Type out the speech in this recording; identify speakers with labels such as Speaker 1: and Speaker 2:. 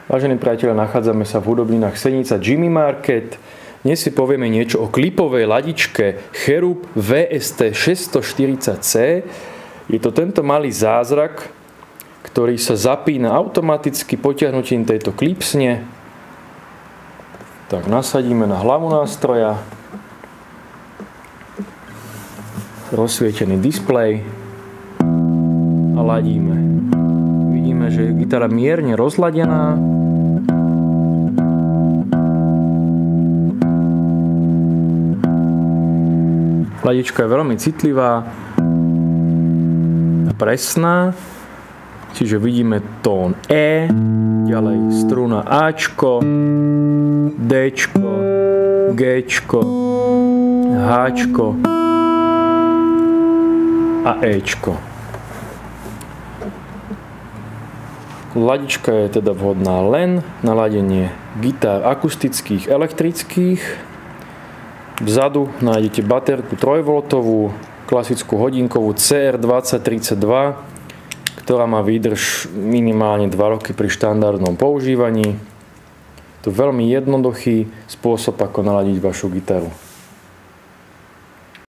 Speaker 1: Vážení priatelia, nachádzame sa v hudobninách Senica Jimmy Market. Dnes si povieme niečo o klipovej ladičke Cherub VST 640C. Je to tento malý zázrak, ktorý sa zapína automaticky potiahnutím tejto klipsne. Tak nasadíme na hlavu nástroja. Rozsvietený displej a ladíme. Vidíme, že je gitara mierne rozladená. Ladička je veľmi citlivá a presná, čiže vidíme tón E, ďalej struna Ačko, Dčko, Gčko, Hčko a Ečko. Ladička je teda vhodná len na ladenie gitár akustických, elektrických. Vzadu nájdete baterku 3V, klasickú hodinkovú CR2032, ktorá má výdrž minimálne 2 roky pri štandardnom používaní. To je veľmi jednoduchý spôsob, ako naladiť vašu gitaru.